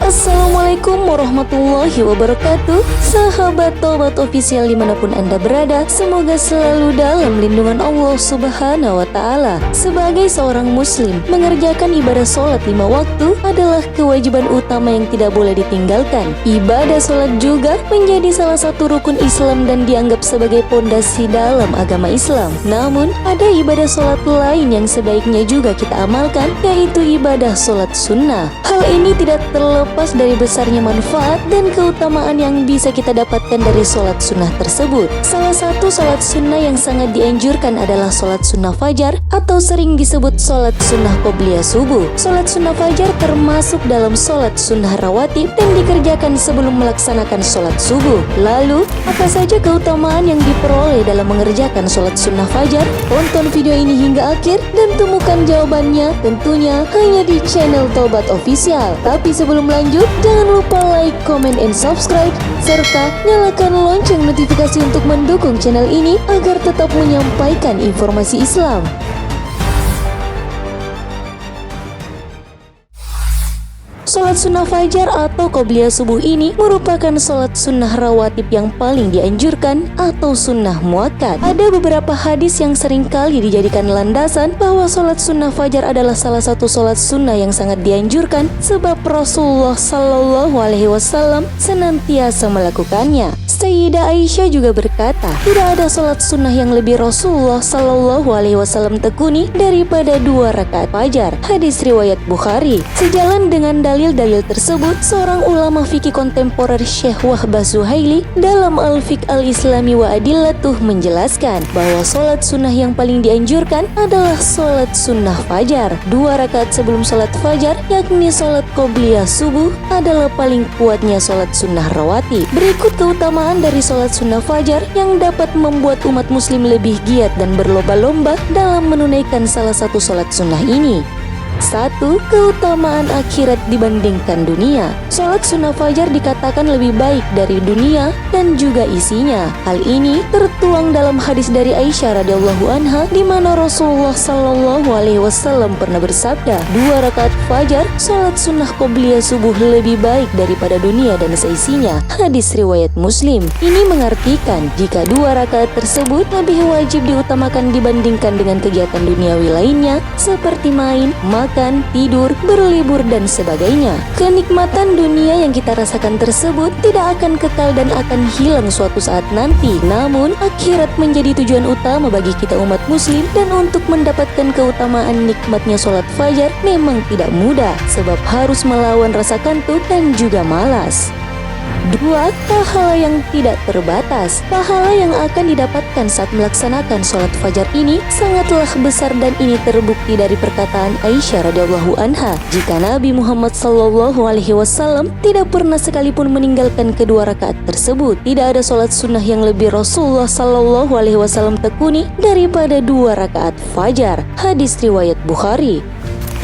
Assalamualaikum warahmatullahi wabarakatuh. Sahabat Tobat Official dimanapun Anda berada, semoga selalu dalam lindungan Allah Subhanahu wa Ta'ala. Sebagai seorang muslim, mengerjakan ibadah sholat 5 waktu adalah kewajiban utama yang tidak boleh ditinggalkan. Ibadah sholat juga menjadi salah satu rukun Islam dan dianggap sebagai pondasi dalam agama Islam. Namun, ada ibadah sholat lain yang sebaiknya juga kita amalkan, yaitu ibadah sholat sunnah. Hal ini tidak terlepas dari besarnya manfaat dan keutamaan yang bisa kita dapatkan dari sholat sunnah tersebut. Salah satu sholat sunnah yang sangat dianjurkan adalah sholat sunnah fajar atau sering disebut sholat sunnah qobliyah subuh. Sholat sunnah fajar termasuk dalam sholat sunnah rawatib dan dikerjakan sebelum melaksanakan sholat subuh. Lalu, apa saja keutamaan yang diperoleh dalam mengerjakan sholat sunnah fajar? Tonton video ini hingga akhir dan temukan jawabannya tentunya hanya di channel Tobat Official. Tapi sebelum lanjut, jangan lupa like, comment, and subscribe, serta nyalakan lonceng notifikasi untuk mendukung channel ini agar tetap menyampaikan informasi Islam. Sholat sunnah fajar atau qobliyah subuh ini merupakan sholat sunnah rawatib yang paling dianjurkan atau sunnah muakkad. Ada beberapa hadis yang seringkali dijadikan landasan bahwa sholat sunnah fajar adalah salah satu sholat sunnah yang sangat dianjurkan sebab Rasulullah Shallallahu Alaihi Wasallam senantiasa melakukannya. Sayyidah Aisyah juga berkata, tidak ada sholat sunnah yang lebih Rasulullah Shallallahu Alaihi Wasallam tekuni daripada 2 rakaat fajar. Hadis riwayat Bukhari. Sejalan dengan dalil-dalil tersebut, seorang ulama fikih kontemporer Syekh Wahbah Zuhaili dalam Al-Fiqh Al-Islami wa Adillatuh menjelaskan bahwa sholat sunnah yang paling dianjurkan adalah sholat sunnah fajar. 2 rakaat sebelum sholat fajar, yakni sholat qobliyah subuh, adalah paling kuatnya sholat sunnah rawatib. Berikut keutamaan dari sholat sunnah fajar yang dapat membuat umat muslim lebih giat dan berlomba-lomba dalam menunaikan salah satu sholat sunnah ini. 1. Keutamaan akhirat dibandingkan dunia. Sholat sunnah fajar dikatakan lebih baik dari dunia dan juga isinya. Hal ini tertuang dalam hadis dari Aisyah radhiyallahu anha di mana Rasulullah Shallallahu Alaihi Wasallam pernah bersabda, 2 rakaat fajar sholat sunnah qobliyah subuh lebih baik daripada dunia dan seisinya. Hadis riwayat Muslim. Ini mengartikan jika 2 rakaat tersebut lebih wajib diutamakan dibandingkan dengan kegiatan duniawi lainnya seperti main, makan, tidur, berlibur, dan sebagainya. Kenikmatan dunia yang kita rasakan tersebut tidak akan kekal dan akan hilang suatu saat nanti. Namun, akhirat menjadi tujuan utama bagi kita umat muslim dan untuk mendapatkan keutamaan nikmatnya sholat fajar memang tidak mudah sebab harus melawan rasa kantuk dan juga malas. 2. Pahala yang tidak terbatas. Pahala yang akan didapatkan saat melaksanakan sholat fajar ini sangatlah besar dan ini terbukti dari perkataan Aisyah radhiyallahu anha. Jika Nabi Muhammad Sallallahu Alaihi Wasallam tidak pernah sekalipun meninggalkan kedua rakaat tersebut, tidak ada sholat sunnah yang lebih Rasulullah Sallallahu Alaihi Wasallam tekuni daripada 2 rakaat fajar. Hadis riwayat Bukhari.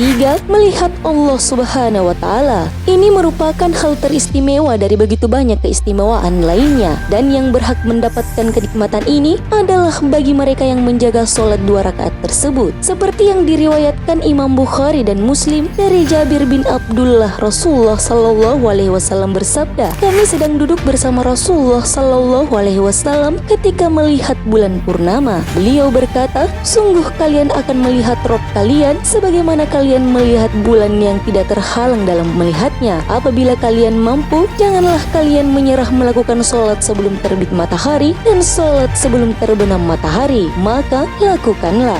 3. Melihat Allah Subhanahu wa Ta'ala. Ini merupakan hal teristimewa dari begitu banyak keistimewaan lainnya, dan yang berhak mendapatkan kenikmatan ini adalah bagi mereka yang menjaga sholat 2 rakaat tersebut. Seperti yang diriwayatkan Imam Bukhari dan Muslim dari Jabir bin Abdullah, Rasulullah Sallallahu Alaihi Wasallam bersabda, kami sedang duduk bersama Rasulullah Sallallahu Alaihi Wasallam ketika melihat bulan purnama. Beliau berkata, sungguh kalian akan melihat Rob kalian sebagaimana kalian melihat bulan yang tidak terhalang dalam melihatnya. Apabila kalian mampu, janganlah kalian menyerah melakukan sholat sebelum terbit matahari dan sholat sebelum terbenam matahari, maka lakukanlah.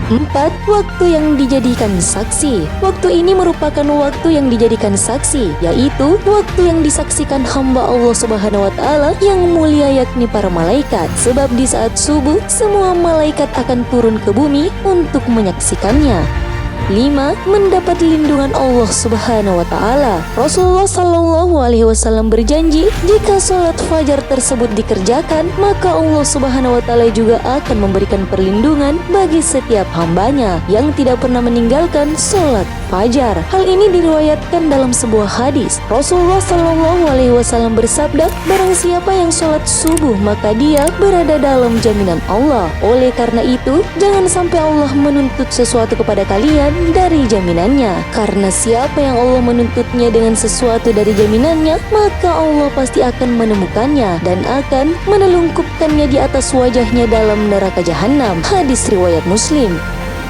4. Waktu yang dijadikan saksi. Waktu ini merupakan waktu yang dijadikan saksi, yaitu waktu yang disaksikan hamba Allah Subhanahu wa Ta'ala yang mulia yakni para malaikat. Sebab di saat subuh, semua malaikat akan turun ke bumi untuk menyaksikannya. 5. Mendapat lindungan Allah Subhanahu wa Ta'ala. Rasulullah Shallallahu Alaihi Wasallam berjanji, jika sholat fajar tersebut dikerjakan, maka Allah Subhanahu wa Ta'ala juga akan memberikan perlindungan bagi setiap hambanya yang tidak pernah meninggalkan sholat fajar. Hal ini diriwayatkan dalam sebuah hadis. Rasulullah Shallallahu Alaihi Wasallam bersabda, barang siapa yang sholat subuh maka dia berada dalam jaminan Allah. Oleh karena itu, jangan sampai Allah menuntut sesuatu kepada kalian dari jaminannya. Karena siapa yang Allah menuntutnya dengan sesuatu dari jaminannya, maka Allah pasti akan menemukannya dan akan menelungkupkannya di atas wajahnya dalam neraka jahanam. Hadis riwayat Muslim.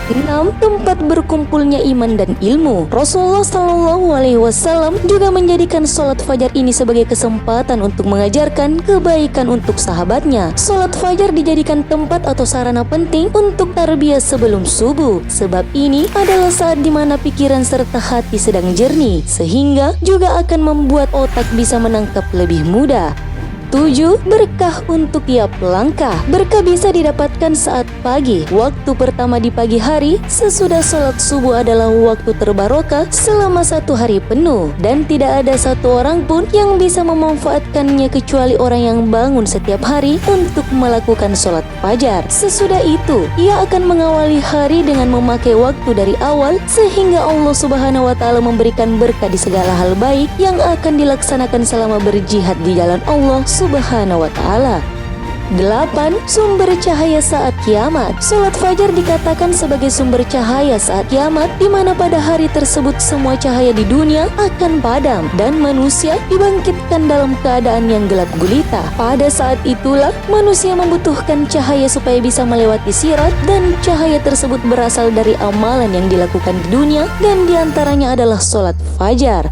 6. Tempat berkumpulnya iman dan ilmu. Rasulullah Shallallahu Alaihi Wasallam juga menjadikan sholat fajar ini sebagai kesempatan untuk mengajarkan kebaikan untuk sahabatnya. Sholat fajar dijadikan tempat atau sarana penting untuk tarbiyah sebelum subuh. Sebab ini adalah saat dimana pikiran serta hati sedang jernih, sehingga juga akan membuat otak bisa menangkap lebih mudah. 7. Berkah untuk tiap langkah. Berkah bisa didapatkan saat pagi. Waktu pertama di pagi hari sesudah sholat subuh adalah waktu terbarokah selama 1 hari penuh, dan tidak ada satu orang pun yang bisa memanfaatkannya kecuali orang yang bangun setiap hari untuk melakukan sholat fajar. Sesudah itu, ia akan mengawali hari dengan memakai waktu dari awal, sehingga Allah Subhanahu wa Ta'ala memberikan berkah di segala hal baik yang akan dilaksanakan selama berjihad di jalan Allah Subhanahu wa Ta'ala. 8. Sumber cahaya saat kiamat. Sholat fajar dikatakan sebagai sumber cahaya saat kiamat, di mana pada hari tersebut semua cahaya di dunia akan padam dan manusia dibangkitkan dalam keadaan yang gelap gulita. Pada saat itulah manusia membutuhkan cahaya supaya bisa melewati sirat, dan cahaya tersebut berasal dari amalan yang dilakukan di dunia, dan diantaranya adalah sholat fajar.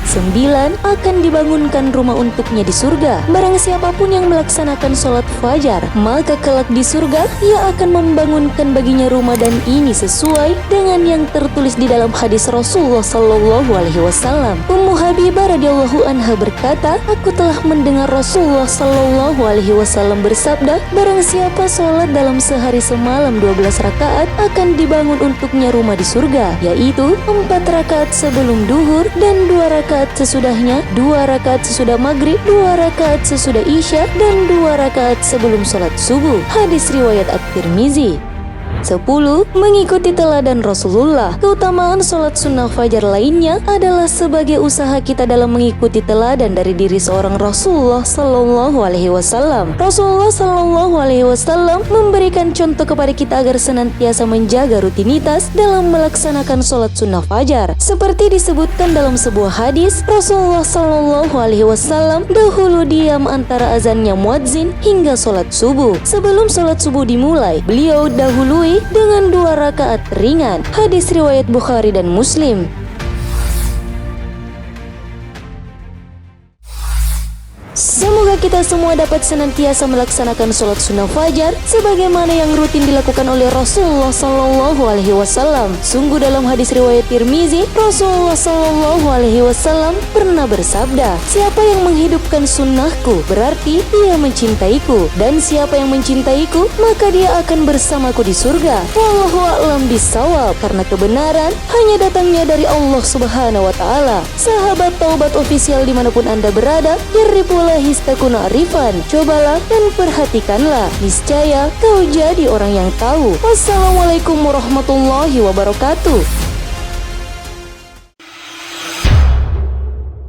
9. Akan dibangunkan rumah untuknya di surga. Barang siapapun yang melaksanakan sholat fajar, maka kelak di surga ia akan membangunkan baginya rumah, dan ini sesuai dengan yang tertulis di dalam hadis Rasulullah Shallallahu Alaihi Wasallam. Ummu Habibah radhiyallahu anha berkata, aku telah mendengar Rasulullah Shallallahu Alaihi Wasallam bersabda, barang siapa sholat dalam sehari semalam 12 rakaat, akan dibangun untuknya rumah di surga, yaitu 4 rakaat sebelum duhur dan 2 rakaat sesudahnya, 2 rakaat sesudah maghrib, 2 rakaat sesudah isya, dan 2 rakaat sebelum sholat subuh. Hadis riwayat At-Tirmizi. 10. Mengikuti teladan Rasulullah. Keutamaan sholat sunnah fajar lainnya adalah sebagai usaha kita dalam mengikuti teladan dari diri seorang Rasulullah Sallallahu Alaihi Wasallam. Rasulullah Sallallahu Alaihi Wasallam memberikan contoh kepada kita agar senantiasa menjaga rutinitas dalam melaksanakan sholat sunnah fajar. Seperti disebutkan dalam sebuah hadis, Rasulullah Sallallahu Alaihi Wasallam dahulu diam antara azannya muadzin hingga sholat subuh. Sebelum sholat subuh dimulai, beliau dahului dengan 2 rakaat ringan. Hadis riwayat Bukhari dan Muslim. Semoga kita semua dapat senantiasa melaksanakan sholat sunnah fajar sebagaimana yang rutin dilakukan oleh Rasulullah Sallallahu Alaihi Wasallam. Sungguh dalam hadis riwayat Tirmizi, Rasulullah Sallallahu Alaihi Wasallam pernah bersabda, siapa yang menghidupkan sunnahku berarti dia mencintaiku, dan siapa yang mencintaiku maka dia akan bersamaku di surga. Wallahu a'lam bishawab. Karena kebenaran hanya datangnya dari Allah Subhanahu wa Ta'ala. Sahabat Taubat Official dimanapun Anda berada, histakuna arifan. Cobalah dan perhatikanlah, niscaya kau jadi orang yang tahu. Wassalamualaikum warahmatullahi wabarakatuh.